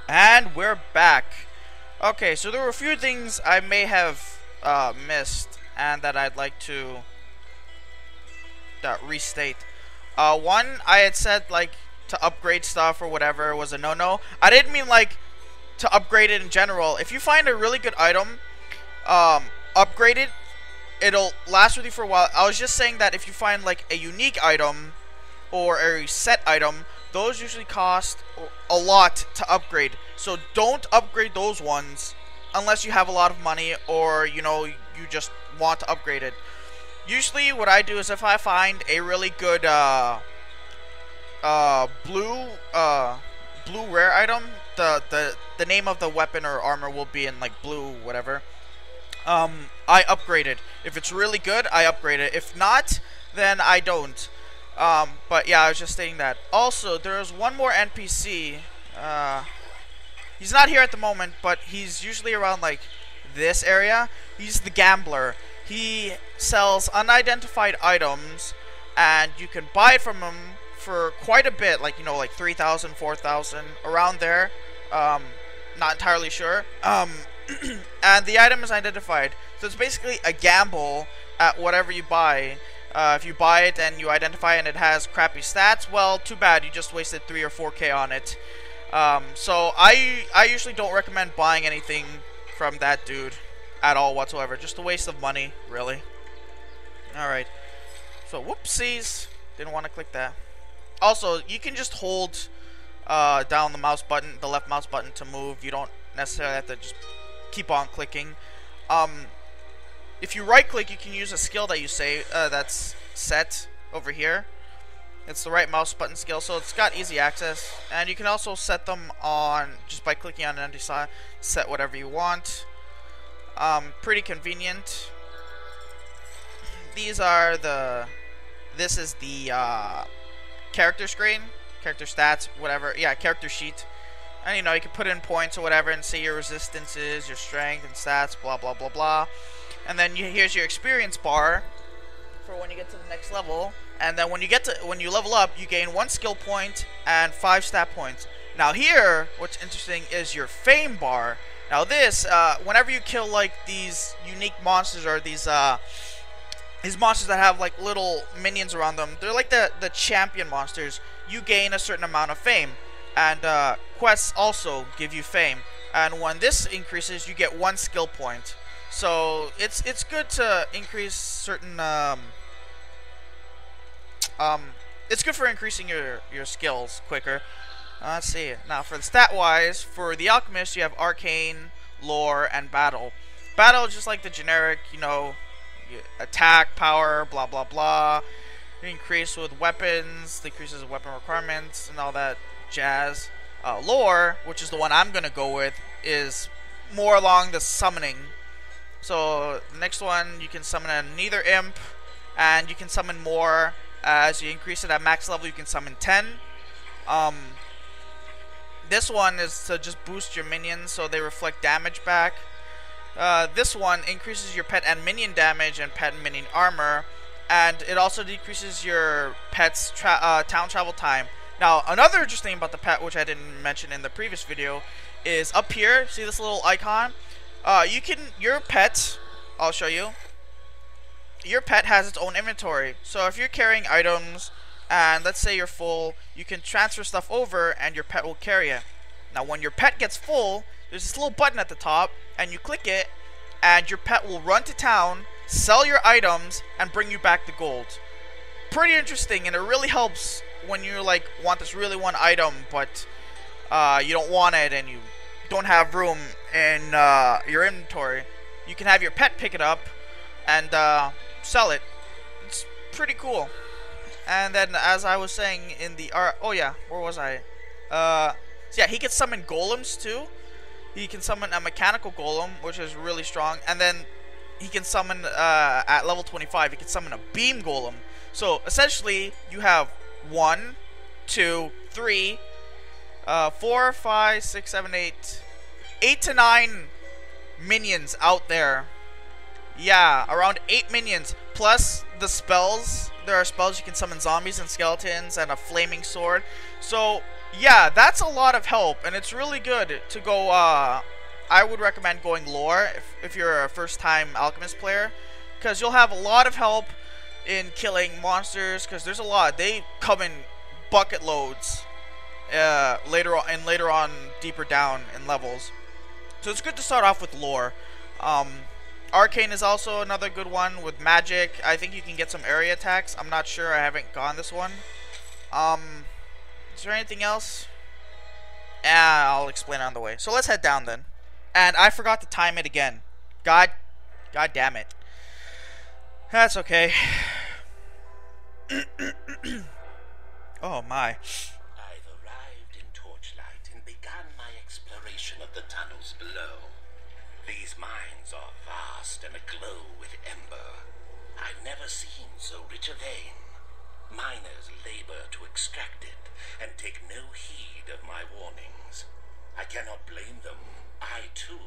And we're back. Okay, so there were a few things I may have missed and that I'd like to restate. One, I had said like to upgrade stuff or whatever was a no-no. I didn't mean like to upgrade it in general. If you find a really good item, upgrade it. It'll last with you for a while. I was just saying that if you find like a unique item or a set item, those usually cost a lot to upgrade. So don't upgrade those ones unless you have a lot of money or you just want to upgrade it. Usually what I do is if I find a really good blue rare item, the name of the weapon or armor will be in like blue whatever. I upgrade it. If it's really good, I upgrade it. If not, then I don't. But yeah, I was just stating that. Also, there's one more NPC. He's not here at the moment, but he's usually around like this area. He's the gambler. He sells unidentified items, and you can buy it from him for quite a bit, like like 3,000, 4,000, around there. Not entirely sure. And the item is identified, so it's basically a gamble at whatever you buy. If you buy it and you identify it and it has crappy stats, well, too bad, you just wasted 3 or 4K on it. So I usually don't recommend buying anything from that dude at all whatsoever. Just a waste of money, really. Alright. So, whoopsies. Didn't want to click that. Also, you can just hold down the mouse button, the left mouse button to move. You don't necessarily have to just keep on clicking. If you right click, you can use a skill that you say that's set over here. It's the right mouse button skill, so it's got easy access, and you can also set them on just by clicking on an empty side. Set whatever you want. Pretty convenient. These are this is the character screen, character stats, whatever. Yeah, character sheet. And you can put in points or whatever and see your resistances, your strength and stats, blah blah blah blah. And then here's your experience bar for when you get to the next level. And then when you level up, you gain 1 skill point and 5 stat points. Now here, what's interesting is your fame bar. Now this, whenever you kill like these unique monsters or these monsters that have like little minions around them, they're like the champion monsters. You gain a certain amount of fame. And quests also give you fame, and when this increases, you get 1 skill point. So it's good to increase certain it's good for increasing your skills quicker. Let's see. Now for the stat wise, for the alchemist, you have arcane, lore, and battle. Battle is just like the generic, attack, power, blah blah blah. Increase with weapons, decreases weapon requirements, and all that jazz. Lore, which is the one I'm gonna go with, is more along the summoning. So the next one, you can summon a neither imp, and you can summon more. As you increase it at max level, you can summon 10. This one is to just boost your minions so they reflect damage back. This one increases your pet and minion damage and pet and minion armor, and it also decreases your pet's town travel time. Now, another interesting thing about the pet, which I didn't mention in the previous video, is up here. See this little icon? Your pet, I'll show you. Your pet has its own inventory. So if you're carrying items, and let's say you're full, you can transfer stuff over, and your pet will carry it. Now, when your pet gets full, there's this little button at the top, and you click it, and your pet will run to town, sell your items, and bring you back the gold. Pretty interesting, and it really helps when you like want this really one item, but you don't want it and you don't have room in your inventory. You can have your pet pick it up and sell it. It's pretty cool. And then, as I was saying in the oh yeah, where was I? So yeah, he can summon golems too. He can summon a mechanical golem, which is really strong, and then he can summon at level 25. He can summon a beam golem. So essentially, you have 1, 2, 3, 4, 5, 6, 7, 8 to 9 minions out there. Yeah, around 8 minions. Plus the spells. There are spells you can summon zombies and skeletons and a flaming sword. So Yeah, that's a lot of help, and it's really good to go, I would recommend going lore if you're a first-time alchemist player, because you'll have a lot of help in killing monsters, because there's a lot. They come in bucket loads later on deeper down in levels. So it's good to start off with lore. Arcane is also another good one with magic. I think you can get some area attacks. I'm not sure. I haven't gone this one. Is there anything else? I'll explain on the way. So let's head down then. And I forgot to time it again. God damn it. That's okay. Oh my. I've arrived in Torchlight and begun my exploration of the tunnels below. These mines are vast and aglow with ember. I've never seen so rich a vein. Miners labor to extract it and take no heed of my warnings. I cannot blame them. I, too,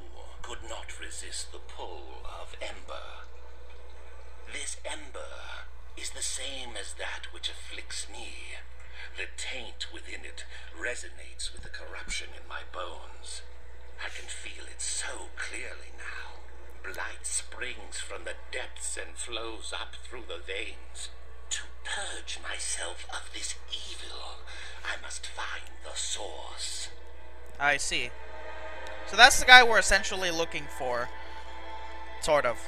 could not resist the pull of ember. This ember is the same as that which afflicts me. The taint within it resonates with the corruption in my bones. I can feel it so clearly now. Blight springs from the depths and flows up through the veins. To purge myself of this evil, I must find the source. I see. So that's the guy we're essentially looking for. Sort of.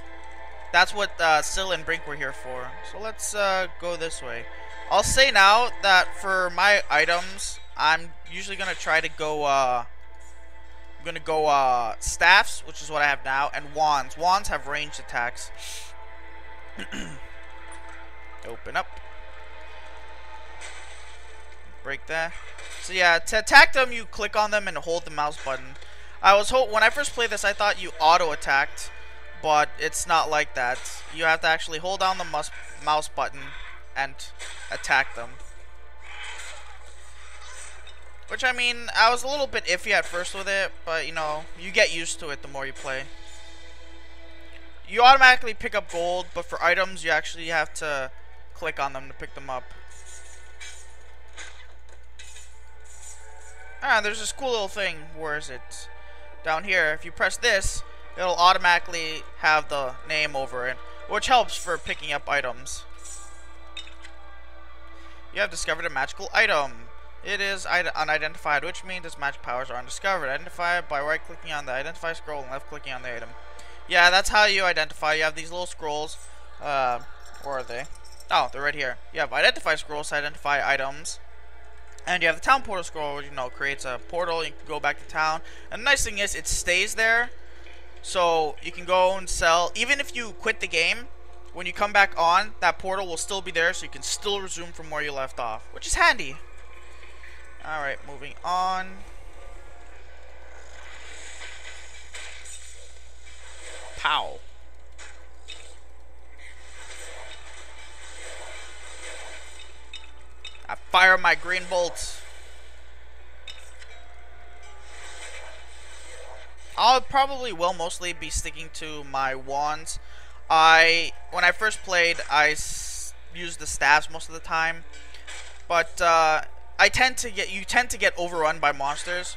That's what Syl and Brink were here for. So let's go this way. I'll say now that for my items, I'm usually gonna try to go. I'm gonna go staffs, which is what I have now, and wands. Wands have ranged attacks. Open up. Break that. So yeah, to attack them, you click on them and hold the mouse button. When I first played this, I thought you auto attacked, but it's not like that. You have to actually hold down the mouse button and attack them. Which, I mean, I was a little bit iffy at first with it, but, you know, you get used to it the more you play. You automatically pick up gold, but for items, you actually have to click on them to pick them up. There's this cool little thing. Where is it? Down here. If you press this, it'll automatically have the name over it, which helps for picking up items. You have discovered a magical item. It is unidentified, which means its magic powers are undiscovered. Identify it by right-clicking on the identify scroll and left-clicking on the item. Yeah, that's how you identify. You have these little scrolls. Where are they? Oh, they're right here. You have identify scrolls to identify items. And you have the town portal scroll, which, you know, creates a portal. You can go back to town. And the nice thing is, it stays there. So you can go and sell. Even if you quit the game, when you come back on, that portal will still be there. So you can still resume from where you left off, which is handy. Alright, moving on. Pow. I fire my green bolts. I probably will mostly be sticking to my wands. When I first played, I used the staffs most of the time, but you tend to get overrun by monsters.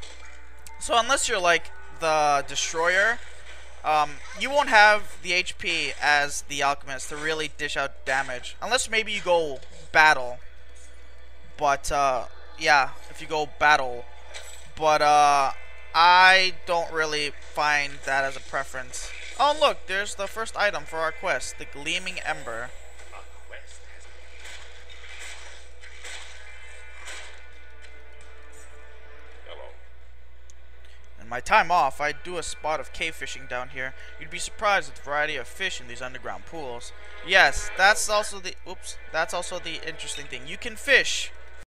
So unless you're like the destroyer, you won't have the HP as the alchemist to really dish out damage, unless maybe you go battle. But yeah, if you go battle, but I don't really find that as a preference. Oh look, there's the first item for our quest, the Gleaming Ember. In my time off, I do a spot of cave fishing down here. You'd be surprised at the variety of fish in these underground pools. Yes, that's also the interesting thing. You can fish